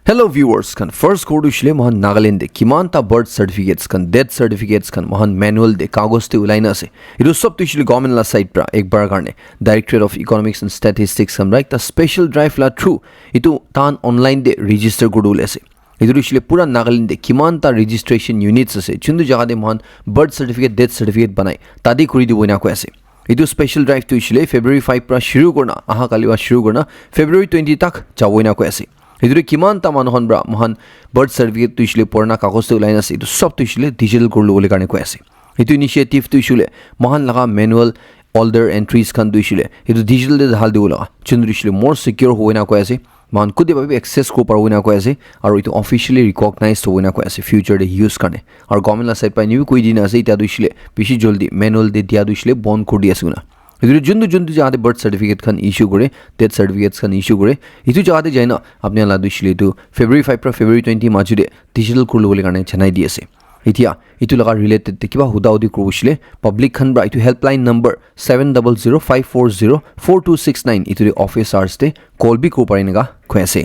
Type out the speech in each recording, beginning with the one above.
Hello viewers, kan first go to Shile Mohan Nagaland de Kimanta birth certificates kan death certificates kan Mohan manual de kagos te ulaina ase. Itu sab to Shile government la site pra ek bar karne Directorate of Economics and Statistics kan right the special drive la through itu tan online de register kodul ase. Itu Shile pura Nagaland de Kimanta registration units ase. Chundu jaga de Mohan birth certificate death certificate banai tadi kuri di boina ko ase. Itu special drive to Shile February 5 pra shuru korna aha kaliwa shuru korna February 20 tak jaboina ko ase. Itu kiman ta manuhon bra mohan birth certificate tu isle porna kagos te ulaina ase itu sab tu isle digital korlu bole karne ko ase itu initiative tu isle mohan laga manual older entries kan tu isle itu digital de hal diula chundri isle more secure hoina ko ase man kude babi access ko paruna ko ase aru itu officially recognized hoina ko ase future de use karne aru government la side pa new koi dina ase ita tu isle bishi joldi manual de dia tu isle bon kor di asuna इधर जुंदु जहाँ birth certificate Khan issue करे death certificates Khan issue करे इतु जहाँ जाए ना अपने ला दुसले तो February 5 pra February 20 माजुदे डिजिटल करलो बोले कारण छनाई दी आसे इतिया इतु लगा रिलेटेड किबा हुदाउदी करबुसले पब्लिक खान ब्रा इतु हेल्पलाइन नंबर 7005404269 इतु ऑफिस आवर्स ते कॉल भी को पारेनेगा खोसे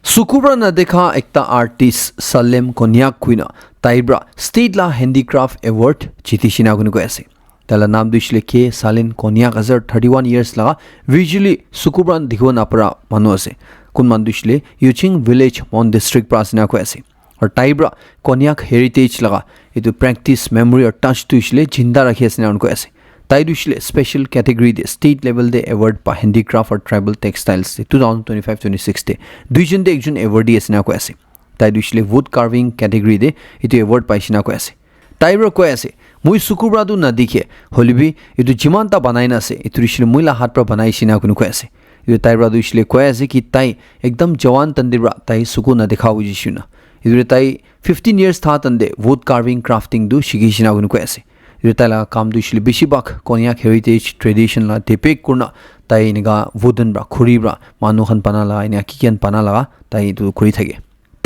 सुकुब्रा न देखा एकता आर्टिस्ट सलेम कोन्याक कुइना ताइब्रा स्टेट ला हैंडीक्राफ्ट अवार्ड चितिशिना गुन कोसे Tala naam duishle ke Salin Konyak 31 years laga visually Sukubran dikho napara manu ase kun man duishle Yuching village Mon district prasina ko ase aur Taibra Konyak heritage laga itu practice memory or touch duishle jinda rakhi ase unko ase tai duishle special category de state level de award pa handicraft or tribal textiles 2025-26 de duijon de ekjon award ase na ko ase tai duishle wood carving category de itu award paisina ko ase Taibra ko ase মই সুকুব্রাদু না দেখে হলিবি এটু জিমানটা বানাই না আছে এটু রিশলে মইলা হাত পৰা বানাই সিনা কোনো কয় আছে এটু তাইব্রাদু ইশলে কয় আছে কি তাই একদম জওয়ান তন্দিবরা তাই সুকু না দেখাও বুঝিছু না এটু তাই 15 ইয়ার্স থা তন্দে wood carving crafting দু শিখি সিনা কোনো কয় আছে এটু তাইলা কাম দু ইশলে বেশি বাক কোনিয়াক হেরিটেজ ট্রেডিশন লা দেপেক করনা তাই নিগা wooden bra khuri bra মানুখান পানালা ইনা কিকেন পানালা তাই এটু করি থাকে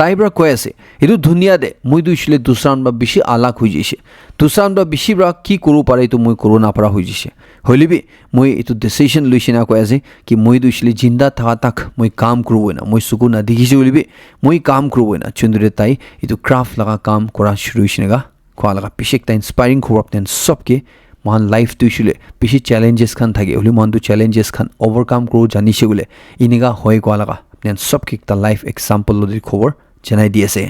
Taibra koyase edu dunia de moi du isle dusran ba bishi alak hoi jise dusran ba bishi bra ki koru pare to moi koru na para hoi jise holibi moi etu decision luisina koyase ki moi du isle jinda tha tak moi kaam kru na moi suku na digise holibi moi kaam kru na chundure tai etu craft laga kaam kora shuru isnega kwa laga pishek ta inspiring khorap ten sobke मान life तो इशुले पिछे challenges Khan थाके ओली मान तो challenges Khan overcome करो जानी शेगुले इनेगा होय को लगा नेन सब के ता लाइफ एग्जांपल लोदि खबर जनाई दिएसे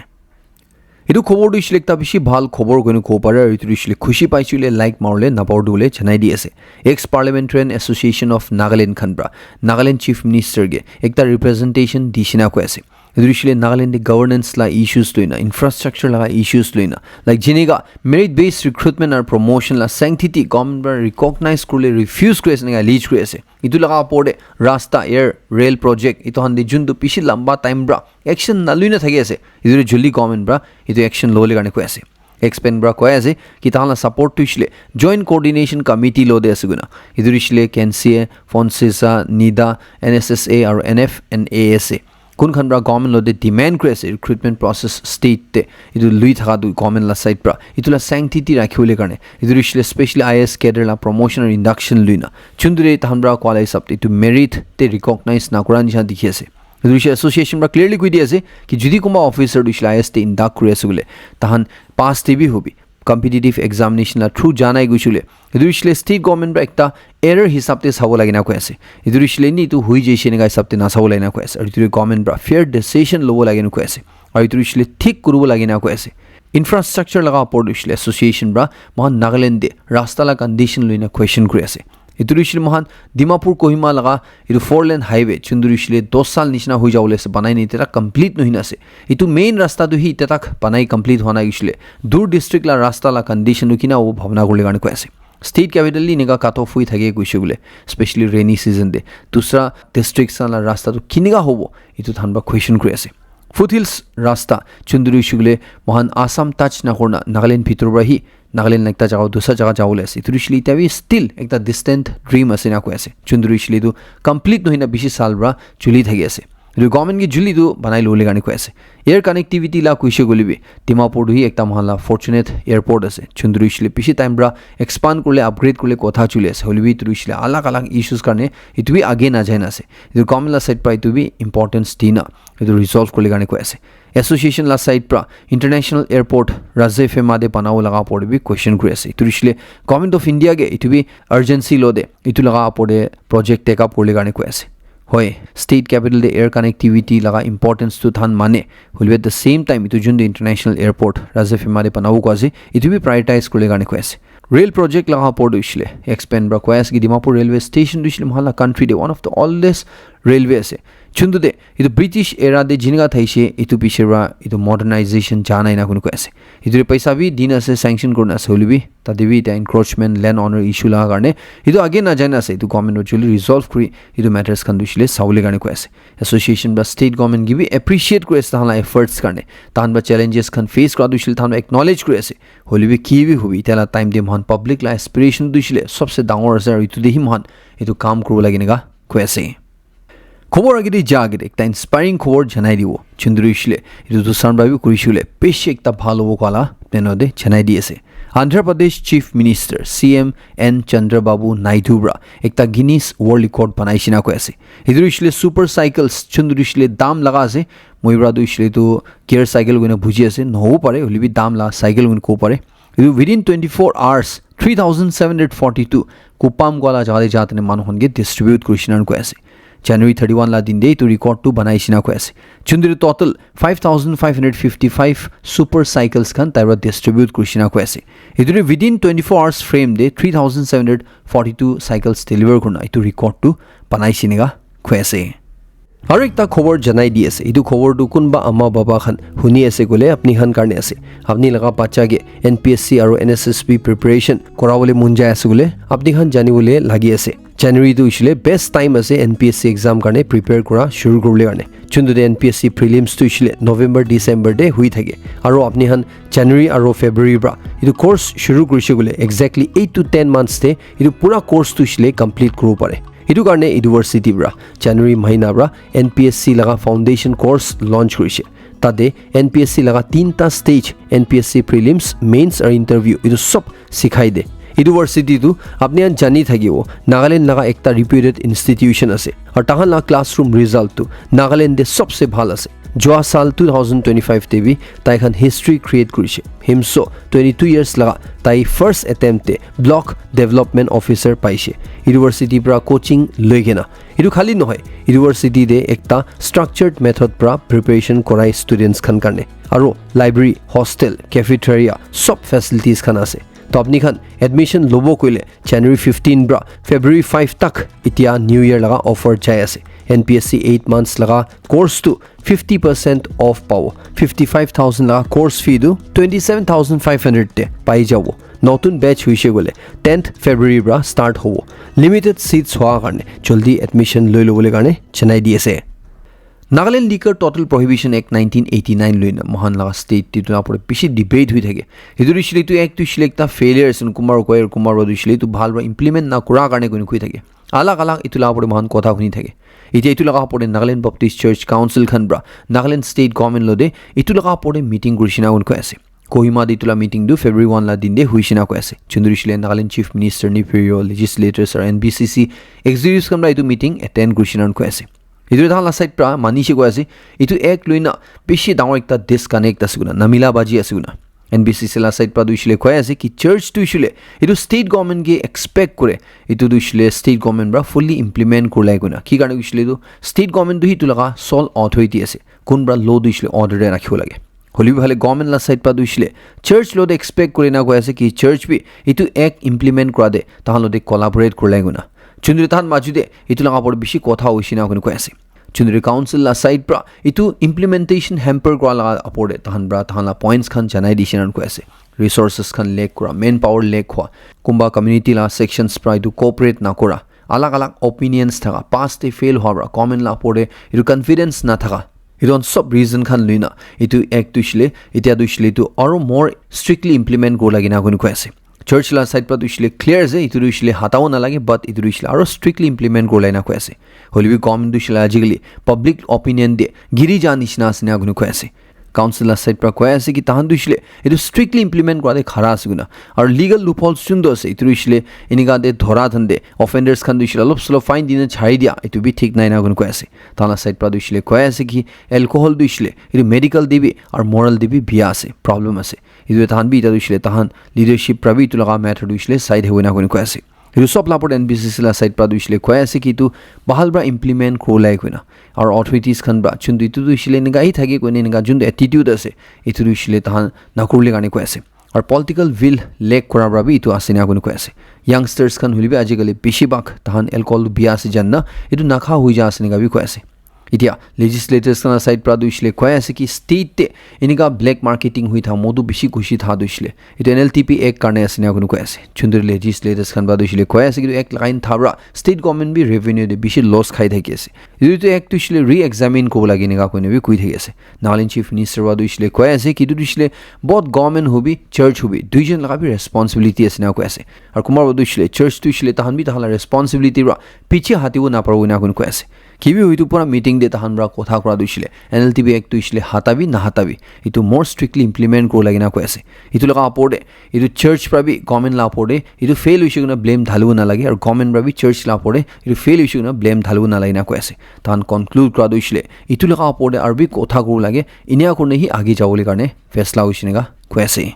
इदु खबर दिसले ता बिसि ভাল खबर गनो को पारे इतु दिसले खुशी पाइसुले लाइक मारले नापाउ दुले जनाई दिएसे ex parliamentarian association of Nagaland खनब्रा नागालैंड चीफ मिनिस्टर गे एकता रिप्रेजेंटेशन दिसिना को आसे इदुरिशले नागालैंड गवर्नेंस ला इश्यूज लइना इंफ्रास्ट्रक्चर ला इश्यूज लइना लाइक जिनेगा मेरिट बेस्ड रिक्रूटमेंट और प्रमोशन ला सैंक्टिटी गवर्नमेंट रिकॉग्नाइज करले रिफ्यूज क्रेसनेगा लीज क्रेसे इदु लगा पोडे रास्ता एयर रेल प्रोजेक्ट इतो हंदे जुंदु पिसि लंबा टाइम ब्रा एक्शन नलुइना थाके आसे इदुरे जल्दी गवर्नमेंट ब्रा इतो एक्शन लोले गाने को आसे एक्सपेन ब्रा को आसे कि ताला सपोर्ट टुइशले जॉइंट कोऑर्डिनेशन कमिटी लो दे असगुना इदुरिशले कैंसिए फोनसेसा नीदा एनएसएसए और एनएफएनएएसए कुन खनब्रा गवर्नमेंट लो दे डिमांड क्रेस रिक्रूटमेंट प्रोसेस स्टेट ते इदु लुइ थाका दु गवर्नमेंट ला साइड ब्रा इतुला सैंक्टिटी राखिउले करने इदुरिशले स्पेशली आईएएस कैडर ला प्रमोशन और इंडक्शन लुइना चुंदुरे तहनब्रा क्वालिफाई सब इतु मेरिट ते रिकॉग्नाइज ना कुरान निशा दिखियासे इदुरिशले एसोसिएशन ब्रा क्लियरली कहि दियासे कि जुदि कुमा ऑफिसर दिसला आईएएस ते इंडक्ट क्रेसुले तहन पास तेबी होबी कम्पिटिटिव एग्जामिनेशन ला थ्रू जानाय गुसुले इदुरिशले स्टेट गवर्नमेंट ब्रा एकता एरर हिसाब ते साबो लागिना को आसे इदुरिशले नि तु हुइ जेसे नेगा हिसाब ते ना साबो लागिना को आसे और इदुरि गवर्नमेंट ब्रा फेयर डिसीजन लोबो लागिना को आसे और इदुरिशले ठीक करबो लागिना को आसे इंफ्रास्ट्रक्चर लगा पोर्डिशले एसोसिएशन ब्रा महान नागालैंड दे रास्ता ला कंडीशन लइना क्वेश्चन करे आसे इदुरिशले महान दिमापुर कोहिमा लगा इदु 4 लेन हाईवे चुंदुरिशले 2 साल निशना होई जावले से बनाई नि तेरा कंप्लीट नहिना से इतु मेन रास्ता दु हि तेताक बनाई कंप्लीट होना गिसले दूर डिस्ट्रिक्ट ला रास्ता ला कंडीशन किना वो भावना गुले गाने को ऐसे स्टेट कैपिटल ली निगा काट ऑफ हुई थाके गुइसुले स्पेशली रेनी सीजन दे दूसरा डिस्ट्रिक्ट ला रास्ता तो किनिगा होबो इतु थानबा क्वेश्चन करे आसे फुटहिल्स रास्ता चुंदुरिशुले महान आसाम टच ना करना नागालैंड भितर रही नागालैंड एकता जगह दूसरा जगह जावले आसे इतुरिशली इताबी स्टिल एकता डिस्टेंट ड्रीम आसे ना को आसे चुंदुरिशली दु कंप्लीट नहिना बिसि साल ब्रा चुली थाके आसे itu government gi juli tu banai lole gani ko ase air connectivity la kuise golibi Dimapur du hi ekta mahala fortunate airport ase chundru isle pishi time bra expand kurle upgrade kurle kotha chule ase holibi tu isle alag issues karne itu bi age na jaina ase itu government la side pra itu bi importance dina itu resolve kurle gani ko ase association la side pra international airport Raje Fema de banao laga porde bi question kuri ase itu isle government of India ge itu bi urgency lo de itu laga porde project take up kurle gani ko ase hoy state capital de air connectivity laga importance to than mane holibi at the same time itu jun the international airport Raje Fema de banao ko ase itu bi prioritize kurle gani ko ase rail project laga porde isle expand bra ko ase gi Dimapur railway station isle mahala country de one of the oldest railway ase chundu de itu British era de jinga thaise itu pishera itu modernization jana ina kun ko ase itu paisa bi din ase sanction korna ase holibi tadebi ta encroachment land owner issue la garne itu again na jana ase itu government actually resolve kri itu matters kan dushile saule garne ko ase association ba state government gi bi appreciate kore ase hala efforts karne tan ba challenges kan face kra dushile tan acknowledge kore ase holibi ki bi hobi tela time de man public la aspiration dushile sabse dangor ase itu de hi man itu kam kru laginega ko ase খবর আগে জাগিরে একটা inspiring খবর জানাই দিব চন্দ্র ইসলে এটা তো সানবাবি করিসলে বেশ একটা ভালো কলা তেনদে জানাই দিয়েছে Andhra Pradesh chief minister CM N Chandrababu নাইডুরা একটা গিনিস ওয়ার্ল্ড রেকর্ড বানাইছিনা কৈ আছে এদুর ইসলে সুপার সাইকেলস চন্দ্র ইসলে দাম লাগা আছে মইব্রা দু ইসলে তো কেয়ার সাইকেল গুনে বুঝি আছে নহও পারে হলিবি দাম লা সাইকেল গুনে কো পারে এদু উইদিন 24 আওয়ার্স 3742 কুপাম গলা জালে জাতনে মানুহনগে ডিস্ট্রিবিউট করিছিনান কৈ আছে January 31 la din day to record to banaisina ko ase chundri total 5555 super cycles kan taira distribute krishina ko ase idure within 24 hours frame de 3742 cycles deliver korna itu record to banaisina ko ase আৰু একটা খবৰ জানাই দি আছে এইটো খবৰটো কোনবা আমা বাবা খান শুনি আছে গলে আপনি খান কাৰণে আছে আপনি লগা বাচ্চাগে এনপিএসসি আৰু এনএসএসবি প্ৰিপাৰেচন কৰাবলৈ মন যায় আছে গলে আপনি খান জানিবলৈ লাগি আছে জানুৱাৰী তো ইছলে বেষ্ট টাইম আছে এনপিএসসি এক্সাম কাৰণে প্ৰিপেয়াৰ কৰা শুৰু কৰিলে কাৰণে চুন্দু এনপিএসসি প্ৰিলিমছ তো ইছলে নৱেম্বৰ ডিসেম্বৰ দে হৈ থাকে আৰু আপনি খান জানুৱাৰী আৰু ফেব্ৰুৱাৰী পৰা এইটো কোৰ্স শুৰু কৰিছে গলে এক্স্যাক্টলি 8 to 10 months তে এইটো পুৰা কোৰ্স তো ইছলে কমপ্লিট কৰিব পাৰে ইটো কাৰণে ইউনিভাৰ্সিটি ব্ৰা জানুৱাৰী মাহিনা ব্ৰা এনপিএসসি লগা ফাউন্ডেশন কোৰ্স লঞ্চ কৰিছে তাতে এনপিএসসি লগা তিনটা স্টেজ এনপিএসসি প্ৰিলিমছ মেইনছ আৰু ইন্টাৰভিউ ইটো সব শিকাই দে ইউনিভাৰ্সিটি তো আপনি জানি থাকিব নাগালেণ্ড লগা একটা ৰিপিউটেড ইনষ্টিটিউশন আছে আৰু তাহান লা ক্লাছৰুম ৰিজাল্ট তো নাগালেণ্ডে সবচে ভাল আছে যোৱা সাল 2025 তে তাই খান হিষ্ট্ৰী ক্ৰিয়েট কৰিছে হিমসো 22 ইয়াৰ্স লগা তাই ফাৰ্স্ট এটেম্পটে ব্লক ডেভেলপমেন্ট অফিচাৰ পাইছে ইউনিভাৰ্সিটি পৰা কোচিং লৈ কেনা ইটো খালি নহয় ইউনিভাৰ্সিটি দে একটা স্ট্ৰাকচাৰ্ড মেথড পৰা প্ৰিপাৰেচন কৰাই ষ্টুডেন্টছ খান কাৰণে আৰু লাইব্ৰেৰী হোষ্টেল কেফেটেৰিয়া সব ফেচিলিটিজ খান আছে তো আপনি খান এডমিশন লব কইলে জানুৱাৰী 15 ব্ৰা ফেব্ৰুৱাৰী 5 তক ইতিয়া নিউ ইয়াৰ লগা অফাৰ চাই আছে এনপিএসসি 8 months লগা কোর্স তো 50% অফ পাও 55000 লগা কোর্স ফি দু 27500 তে পাই যাব নতুন ব্যাচ হইছে গলে 10th ফেব্ৰুৱাৰী ব্ৰা স্টাৰ্ট হব লিমিটেড সিটস হোৱা কাৰণে জলদি এডমিশন লৈ লবলৈ কাৰণে জনাই দি আছে নাগালেণ্ড লিকাৰ টোটাল প্ৰহিবিশন এক্ট 1989 লৈ না মহান লগা ষ্টেট টিটো আপৰে বেছি ডিবেট হৈ থাকে এদুৰ ইছলে তো এক টু সিলেক্ট ফেলিয়াৰ আছে কুমাৰ কয়ৰ কুমাৰ বদিছলে তো ভাল ইমপ্লিমেন্ট না কৰা কাৰণে কোন কই থাকে আলাগ ইতুলা আপৰে মহান কথা শুনি থাকে এতিয়া ইটো লগা পৰে নাগালেণ্ড বাপ্টিষ্ট চাৰ্চ কাউন্সিল খান ব্ৰা নাগালেণ্ড ষ্টেট গভৰ্নমেণ্ট লদে ইটো লগা পৰে মিটিং কৰিছিনা কোন কৈ আছে কোহিমা দিতুলা মিটিং দু ফেব্ৰুৱাৰী 1 লা দিন দে হৈছিনা কৈ আছে চন্দ্ৰশিলে নাগালেণ্ড চিফ মিনিষ্টাৰ নিফেৰিও লেজিসলেটৰ্ছ আৰু এনবিসিসি এক্সিকিউটিভছ খান ইটো মিটিং এটেন্ড কৰিছিনা কৈ আছে ইটো ধালা সাইড পৰা মানিছে কৈ আছে ইটো এক লইনা বেছি ডাঙৰ একটা ডিসকানেক্ট আছে গুনা নামিলা বাজি আছে গুনা এনবিসিসি লা সাইড পৰা দুইছিলে কৈ আছে কি চাৰ্চ দুইছিলে ইটো ষ্টেট গভৰ্নমেণ্ট গে এক্সপেক্ট কৰে ইটো দুইছিলে ষ্টেট গভৰ্নমেণ্ট ব্ৰা ফুলি ইমপ্লিমেন্ট কৰলাই গুনা কি কাৰণে দুইছিলে তো ষ্টেট গভৰ্নমেণ্ট দুই তো লগা সল অথৰিটি আছে কোন ব্ৰা লো দুইছিলে অৰ্ডাৰ ৰাখিব লাগে হলি ভালে গভৰ্নমেণ্ট লা সাইড পৰা দুইছিলে চাৰ্চ লোড এক্সপেক্ট কৰি না কৈ আছে কি চাৰ্চ বি ইটো এক ইমপ্লিমেন্ট কৰা দে তাহলতে কোলাবৰেট কৰলাই গুনা চুন্দৰি তান মাজুদে ইটো লগা পৰ বেছি কথা হৈছিনা কোন কৈ আছে চুন্দৰি কাউন্সিল লা সাইড পৰা ইটো ইমপ্লিমেন্টেশন হেম্পাৰ কৰা লগা আপৰে তাহানলা পইণ্টছ খান জানাই দিছিনা কৈ আছে ৰিসোৰ্সেছ খান লেক কৰা মেন পাৱাৰ লেক হোৱা কুম্বা কমিউনিটি লা সেকশনছ পৰা ইটো কোঅপাৰেট না কৰা আলাগ অপিনিয়নছ থাকা পাষ্টে ফেল হোৱা কমেন্ট লা পৰে ইটো কনফিডেন্স না থাকা ইৰন সব ৰিজন খান লইনা ইটো এক দুইছিলে এতিয়া দুইছিলে ইটো আৰু মোৰ স্ট্ৰিক্টলি ইমপ্লিমেন্ট কৰা লাগি না কোন কৈ আছে church la side pra duishle clear je itu duishle hataw na lage but itu duishle aro strictly implement korlai na koi ase holibi government duishle ajikali public opinion de giri janishna asina gunu koi ase council la side pra koi ase ki tahan duishle itu strictly implement korade khara ase guna aro legal loopholes chundo ase itu duishle iniga de dhora thande offenders khan duishle lop slow fine dina chhai dia itu bi thik nai na gunu koi ase tala side pra duishle koi ase ki alcohol duishle itu medical dibi ar moral dibi bia ase problem ase itu tahan bi itu duishle tahan leadership prabi itu laga matter duishle side hoina gunu koi ase itu sob laport NBCC la side pra duishle koi ase ki tu bahal bra implement korlai koina ar authorities khan bra chundu itu duishle ninga hi thage koine ninga jundu attitude ase itu duishle tahan nakurle gane koi ase ar political will lack kora bra bi itu asina gunu koi ase youngsters khan hulibi ajikali bishibak tahan alcohol bia ase janna itu nakha hui ja asina bi koi ase itia legislators kana side pra duishle koi ase ki state te iniga black marketing hui tha modu bishi khushi tha duishle itu NLTP ek karne asina gunu koi ase chundur legislators khan ba duishle koi ase ki ek line thabra state government bi revenue de bishi loss khai thaki ase itu ek duishle re-examine ko lagi niga koine bi kui thaki ase Nagaland chief minister ba duishle koi ase ki duishle both government hobi church hobi duijon laga bi responsibility asina koi ase ar kumar ba duishle church duishle tahan bi tahala responsibility ra piche hatiwo na parwo na gunu koi ase kibi hoitu pura meeting de tahan bra kotha kora duishle NLTP ek duishle hatabi na hatabi itu more strictly implement kor lagina koi ase itu laga apode itu church pra bi government la apode itu fail hoise guna blame dhalu na lage ar government pra bi church la apode itu fail hoise guna blame dhalu na lagina koi ase tahan conclude kora duishle itu laga apode ar bi kotha kor lage inia korne hi agi jawole karne faisla hoishinega koi ase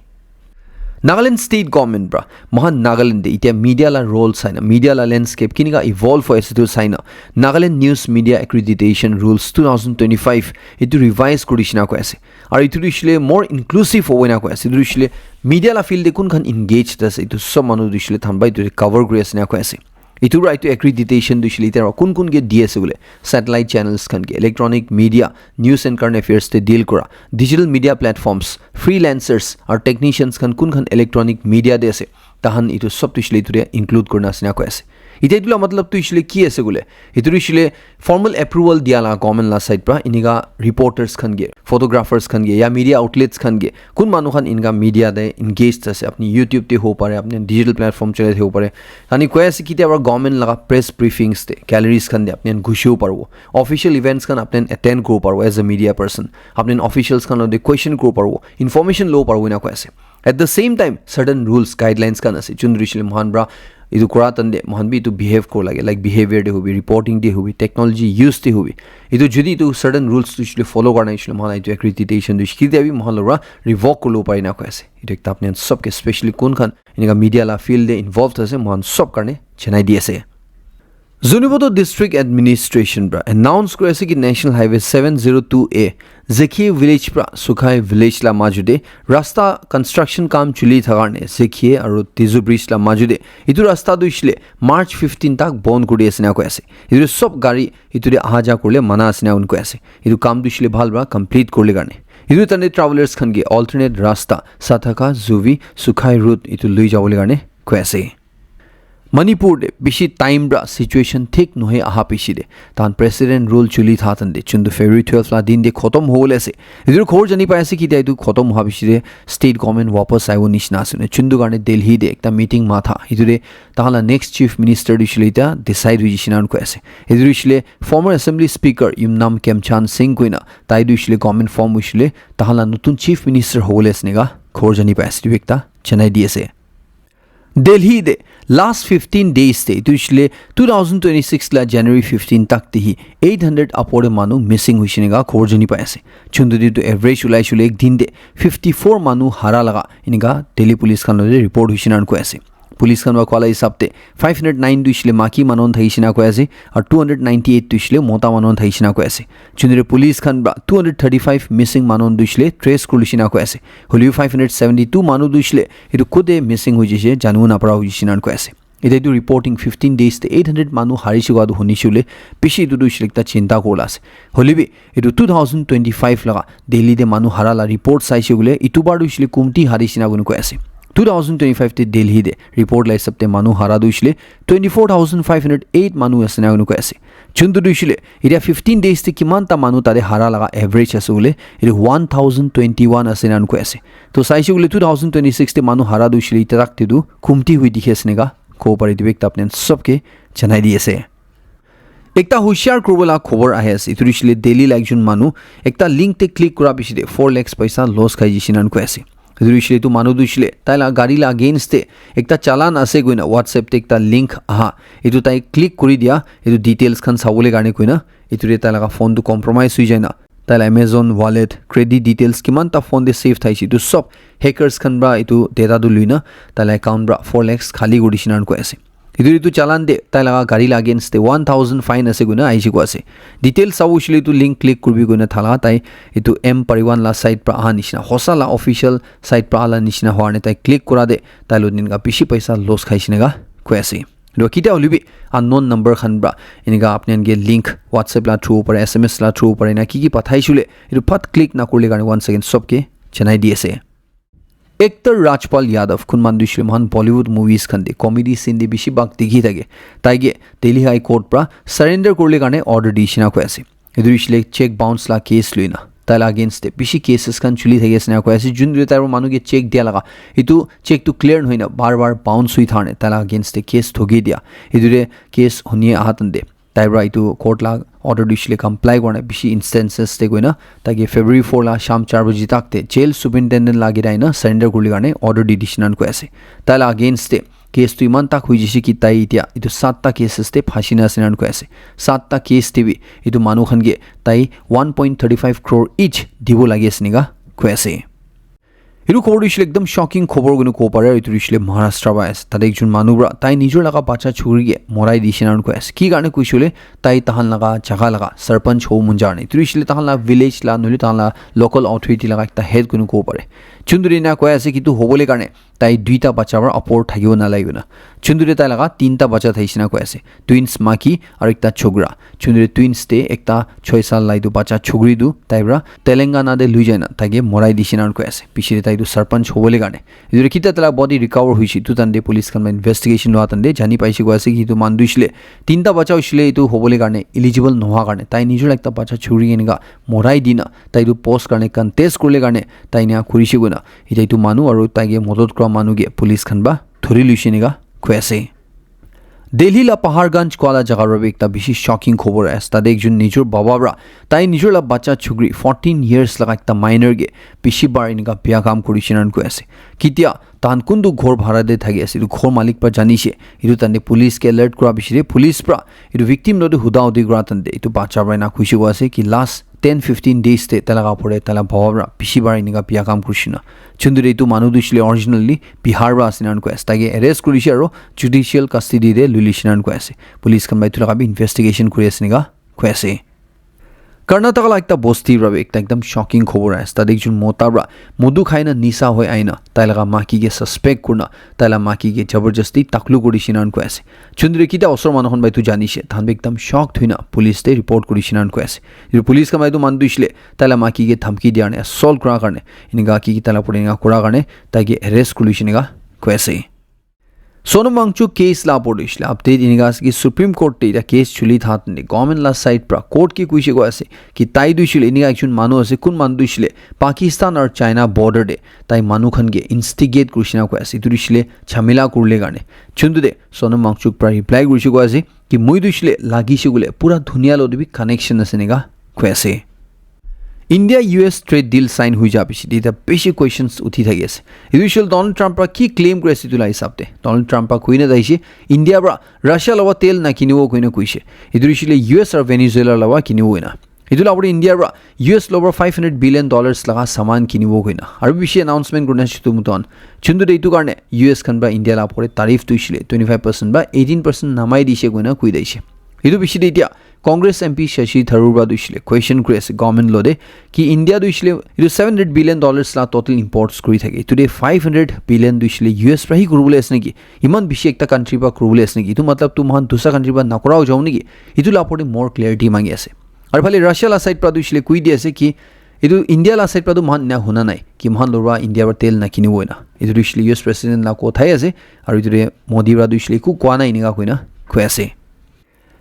Nagaland state government bra mahan Nagaland itia media la role saina media la landscape kiniga evolve hoise tu saina Nagaland news media accreditation rules 2025 itu revise korishina ko ase ar itu dishle more inclusive hoina ko ase dishle media la field de kun khan engaged ase itu sob manu dishle thanbai tu cover grace na ko ase itu right to accreditation dishle tera kun ge ds bole satellite channels khan ge electronic media news and current affairs te deal kora digital media platforms freelancers or technicians khan electronic media de ase tahan itu sob dishle itu include korna asina ko ase ite itula matlab tu ishle ki ase gule itu ishle formal approval diala government la side pra iniga reporters khan ge photographers khan ge ya media outlets khan ge kun manu khan inga media de engaged ase apni YouTube te ho pare apni digital platform chale ho pare ani koi ase ki te our government laga press briefings te galleries khan de apni gushiu parbo official events khan apni attend kro parbo as a media person apni officials khan de question kro parbo information lo parbo na koi ase at the same time certain rules guidelines khan ase chundrishle mohan bra idu kora tande mohan bi to behave ko lage like behavior de hobi reporting de hobi technology use de hobi idu jodi to certain rules to isle follow karna isle mohan itu accreditation de shki debi mohan lora revoke ko lo parina ko ase idu ekta apne sob ke especially kun khan inga media la field de involved ase mohan sob karne chenai di ase Zunibodho District Administration bra announce kore ase ki National Highway 702A Zekhiye village pra Sukhai village la majude rasta construction kam chuli thagarne Zekhiye aru Tizu bridge la majude itu rasta du isle March 15 tak bond kori asina ko ase itu sob gari itu de aha ja korle mana asina unko ase itu kam du isle bhal bra complete korle garne itu tane travelers khan ge alternate rasta Sathaka Zuvi Sukhai route itu lui jawole garne ko ase Manipur de bishi time bra situation thik nohe aha pishi de tan president rule chuli thatan de chundu February 12 la din de khotom hole ase idur khor jani pa ase ki de idu khotom ha pishi de state government wapas aiwo nishna asune chundu garne Delhi de ekta meeting ma tha idu de tahala next chief minister dishleita decide hujishinan ko ase idur ishle former assembly speaker Yumnam Kemchan Singh koina tai du ishle government form ishle tahala nutun chief minister hole asnega khor jani pa ase ekta chenai di ase Delhi de last 15 days te tuishle 2026 la January 15 tak te hi 800 apore manu missing huishinega khor jani pa ase chundudi to average ulai shule ek din de 54 manu hara laga iniga Delhi police khan le report huishinan ko ase police khan wa kwala hisab te 509 duishle maki manon thaishina ko ase ar 298 duishle mota manon thaishina ko ase chundire police khan ba 235 missing manon duishle trace kulishina ko ase holi 572 manu duishle itu kode missing hujise janu na para hujisina ko ase ite du reporting 15 days te 800 manu harishi gadu honishule pishi du duishle ta chinta kolas holibi itu 2025 laga Delhi de manu harala report saishule itu bar duishle kumti harishina gunu ko ase 2025 তে দিল্লী দে report লাই সপ্তে মানু হারা দুইছিলে 24508 মানু আছে না অনু কৈছে চুন্দু দুইছিলে ইয়া 15 ডেজ তে কিমান তা মানু তাৰে হাৰা লাগা এভাৰেজ আছে উলে ইটো 1021 আছে না অনু কৈছে তো চাইছে উলে 2026 তে মানু হাৰা দুইছিলে ইটা ৰাখতে দু কুমটি হৈ দিখে স্নেগা কো পাৰি দিবেক আপনি সবকে জানাই দিয়েছে একটা হুশিয়ার করবলা খবর আহে আছে ইটো দিছিলে দিল্লী একজন মানু একটা লিংক তে ক্লিক করা পিছতে 4 লাখ পয়সা লস খাই জিছিনান কৈছে ইটো তো মানু দুইছিলে তাইলা গাড়ি লা अगेंस्ट একটা চালান আছে কইনা WhatsApp তে একটা লিংক আহা ইটো তাই ক্লিক কৰি দিয়া ইটো ডিটেইলস খান চাবলে কাৰণে কইনা ইটোৰে তাইলা ফোন তো কম্প্রোমাইজ হৈ যায় না তাইলা Amazon wallet credit details কিমান তা ফোন দে সেভ থাইছি তো সব হ্যাকার্স খান বা ইটো ডেটা দু লুইনা তাইলা একাউন্ট ব্রা 4 লাখ খালি গডিছিনান কৈছে ইটো চালান দে তাইলা গাড়ি লা अगेंस्ट 1000 ফাইন আছে গুনা আইছি কো আছে ডিটেইলস চাউছলি তো লিংক ক্লিক করবি গুনা থালা তাই ইটো এম পরিবহন লা সাইট প্রা আহা নিছিনা হসালা অফিশিয়াল সাইট প্রা আলা নিছিনা হওয়ানে তাই ক্লিক করা দে তাইলো দিনগা পিছি পয়সা লস খাইছিনাগা কইছে রকিটা হলিবি আননোন নাম্বার খানব্রা ইনিগা আপনি আনগে লিংক WhatsApp লা থ্রু পরে SMS লা থ্রু পরে না কি পাঠাইছুলে ইটো ফট ক্লিক না করলে গানে 1 সেকেন্ড সবকে জানাই দিয়েছে एक्टर राजपाल यादव खुनमान दुइसले महान बॉलीवुड मूवीज खंदे कॉमेडी सीन दे बिशी बाग दिखि थाके ताइगे दिल्ली हाई कोर्ट प्रा सरेंडर करले गाने ऑर्डर दिसिना कोयासे दुइसले चेक बाउंस ला केस लुइना ताला अगेंस्ट दे बिशी केसेस खान चुली थाके सना कोयासे जुन दुइ तारो मानुगे चेक दिया लगा इतु चेक टू क्लियर होइना बार-बार बाउंस हुइ थाने ताला अगेंस्ट दे केस ठोगी दिया इदुरे केस होनिए आहातन दे ताइब्रा इतु कोर्ट ला ऑर्डर दिसले कम्प्लाई गर्ने बिशी इन्स्टेन्सेस ते गइना ताकि फेब्रुअरी 4 ला शाम 4 बजे तक ते जेल सुपरिन्टेन्डेन्ट लागिराइन सरेंडर करले गर्ने ऑर्डर दिसिनान कोयासे ताला अगेंस्ट ते केस तो इमान तक हुई जिसी की ताई इतिया इतो 7 ता केसेस ते फांसीना सिनान कोयासे 7 ता केस तेबी इतो मानु खनगे ताई 1.35 crore each दिबो लागि सनिगा कोयासे इरु कोडिसले एकदम शॉकिंग खबर गनु को पारे इतु रिसले महाराष्ट्र बायस तादे एकजुन मानुब्रा ताई निजर लगा बाचा छुरिगे मराई दिसिनान कोयास की गाने कुइसुले ताई तहान लगा जगह लगा सरपंच हो मुंजारने इतु रिसले तहान ला विलेज ला नुली तहान ला लोकल अथॉरिटी लगा एकता हेड गनु को पारे चुन्दुरी ना कोयासे कितु होबोले गाने ताई दुईटा बच्चावर अपोर थागियो ना लागिना चुन्दुरी ताई लगा तीनटा बच्चा थाइसिना कोयासे ट्विन्स माकी और एकता छोगरा चुन्दुरी ट्विन्स ते एकता 6 साल लाइदु बच्चा छोगरी दु ताइब्रा तेलंगाना दे लुइजाना तागे मराई दिसिनान कोयासे पिछिरे ताइदु सरपंच होबोले गाने इदुरे किता तला बॉडी रिकवर हुइसि तु तन्दे पुलिस खान इन्वेस्टिगेशन लो तन्दे जानि पाइसि कोयासे कि तु मानदुइसले तीनटा बच्चा उइसले इतु होबोले गाने एलिजिबल नोहा गाने ताई निजर एकता बच्चा छोगरी गेनगा मराई दिना ताइदु पोस्ट गाने कन्टेस्ट करले गाने ताइना खुरिसि गुना इतु मानु और ताइगे मदद क्र मानुगे पुलिस खनबा थोरी लुसिनेगा खोयासे दिल्ली ला पहाड़गंज कोला जगह रबे एकता बिशी शॉकिंग खबर है तादे एकजुन निजर बाबाब्रा ताई निजर ला बच्चा छुगरी 14 इयर्स लगा एकता माइनर गे बिशी बार इनका बिया काम करिसिनान कोयासे कितिया तान कुंदु घोर भाड़ा दे थागे आसे घोर मालिक पर जानिसे इरु तन्ने पुलिस के अलर्ट करा बिशिरे पुलिस प्रा इरु विक्टिम नदु हुदा उदि ग्रा तन्ने इतु बाचा बाइना खुशी वासे कि last 10-15 days te talaga pore tala bhawabra pishibar iniga pia kam kushina chundure itu manu dushile originally bihar ra asinan ko astage arrest kurishi aro judicial custody de lulishinan ko ase police kan bai tulaga bi investigation kuri asniga ko ase Karnataka ला एकता बस्ती रबे एकता एकदम shocking खबर है तादे एकजुन मोताब्रा मधु खाइना निसा होय आइना ताइलागा माकी के suspect कुना ताइला माकी के जबरदस्ती ताकलु करिसिनान को आसे चुन्दुरे किता असर मानहन बाइतु जानिसे थान एकदम शॉक थुइना पुलिस ते रिपोर्ट करिसिनान को आसे यो पुलिस का माइतु मान दुइसले ताइला माकी के धमकी दियाने असॉल्ट करा करने इनिगा की ताइला पडिगा कुरा करने ताकि अरेस्ट करिसिनेगा को आसे सोनम वांगचुक केस ला पोडिशले अपडेट इनिगास की सुप्रीम कोर्ट ते केस चुली थातने गवर्नमेंट ला साइड प्रा कोर्ट की कुइसे को आसे कि ताई दुइसले इनिगा एकजुन मानु आसे कुन मान दुइसले पाकिस्तान और चाइना बॉर्डर दे ताई मानु खनगे इन्स्टिगेट कुरिसिना को आसे दुइसले झमेला कुरले गाने चुन्दुदे सोनम वांगचुक प्रा रिप्लाई कुरिसि को आसे कि मुइ दुइसले लागिसिगुले पूरा दुनिया लोदिबि कनेक्शन आसेनेगा को आसे India US trade deal sign हुई जा पिछि दिता बेसी क्वेश्चंस उठी थाके आसे इनिशियल डोनाल्ड ट्रम्प रा की क्लेम करेसि तुला हिसाबते डोनाल्ड ट्रम्प रा कुइने दाइसि इंडिया रा रशिया लवा तेल ना किनिवो कुइने कुइसे इदुरिसिले यूएस और वेनेजुएला लवा किनिवो ना इदुला बडे इंडिया रा यूएस लवर $500 billion लगा सामान किनिवो कुइना आरो बिसि अनाउंसमेंट गुना छितु मुतन चुन्दु देइतु कारणे यूएस खन बा इंडिया ला परे तारिफ तुइसिले 25% बा 18% नामाइ दिसे गुना कुइ दाइसे इदु बिसि दिया कांग्रेस एमपी शशि थरूर दुइसले क्वेश्चन क्रेस गवर्नमेंट लोदे कि इंडिया दुइसले इदु $700 billion ला टोटल इंपोर्ट्स करि थाके टुडे $500 billion दुइसले यूएस रही कुरुबले असने कि इमान बिशे एकता कंट्री बा कुरुबले असने कि इदु मतलब तु महान दूसरा कंट्री बा नकराव जाउ नेकि इदु लापडे मोर क्लियरिटी मांगि आसे और फाले रशिया ला साइड प्रा दुइसले कुइ दि आसे कि itu India la side pra tu man na huna nai ki man lora India ba tel na kini boina itu usually US president la ko thai ase aru itu Modi ra usually ku kwa na iniga koina khoi ase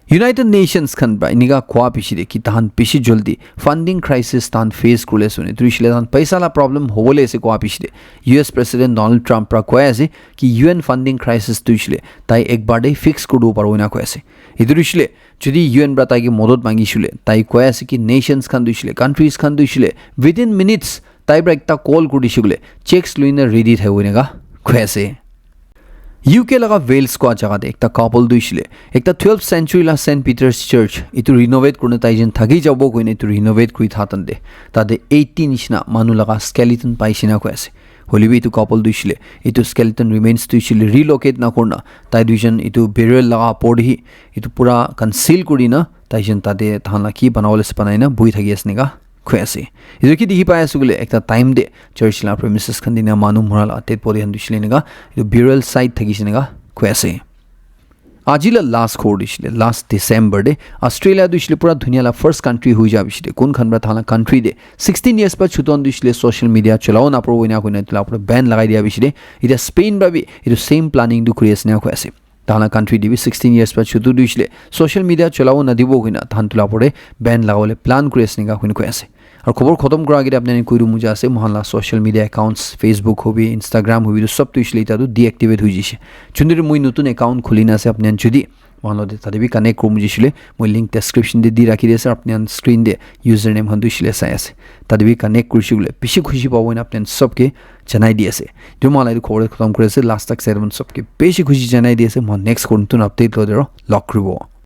United Nations khan ba iniga khwa pishi de ki tahan pishi joldi funding crisis tan face kule sune tu usually tan paisa la problem hobole ase khwa pishi de US president Donald Trump pra khoi ase ki UN funding crisis tu usually tai ekbar de fix kodu paro na khoi ase itu usually যদি UN bra tai ki modot mangi shule tai khoi ase ki nations khan du usually countries khan du usually within minutes tai bra ekta call kudi shule checks luina ready thai hoine ga khoi ase UK laga Wales ko jaga de ekta couple duisile ekta 12th century la St Peter's Church itu renovate kurne taijen thagi jabo koine itu renovate kuri thatan de tade 18 nishna manu laga skeleton paisina ko ase holibi itu couple duisile itu skeleton remains duisile relocate na korna tai duijan itu burial laga porhi itu pura conceal kurina taijen tade thana ki banawale se banaina bui thagi asnega khoi ase idu ki dihi paia sugule ekta time de church la premises khandina manu moral atet podi han duisile nega itu burial site thagi sinega khoi ase ajila last khor duisile last December de Australia duisile pura dunia la first country hui ja bisile kun khanbra thana country de 16 years pa chuton duisile social media chalao na pro wina koina tla pura ban lagai dia bisile ida Spain ba bi itu same planning du create na khoi ase Tana country divi 16 years pa chutu duisle social media chalao na dibo gina than tula pore ban lagole plan create ninga kuin ko ase আর খবর খতম করা গিয়ে আপনি কইরু মুজা আছে Mohalla social media accounts Facebook hobby Instagram hobby সব তো ইসলে এটা deactivate হই যাইছে চুন্দির মুই নতুন অ্যাকাউন্ট খুলি না আছে আপনি যদি মহল্লা তাতে বি কানেক্ট করু মুজিছিলে মুই লিংক ডেসক্রিপশন দি দি রাখি দিয়েছে আপনি স্ক্রিন দে ইউজার নেম হন দুইছিলে চাই আছে তাতে বি কানেক্ট কৰিছিগুলে বেশি খুশি পাবো না আপনি সবকে জানাই দিয়েছে যে মহল্লা খবর খতম করেছে লাস্ট তক সেরমন সবকে বেশি খুশি জানাই দিয়েছে মহ নেক্সট নতুন আপডেট লদেরো লক করব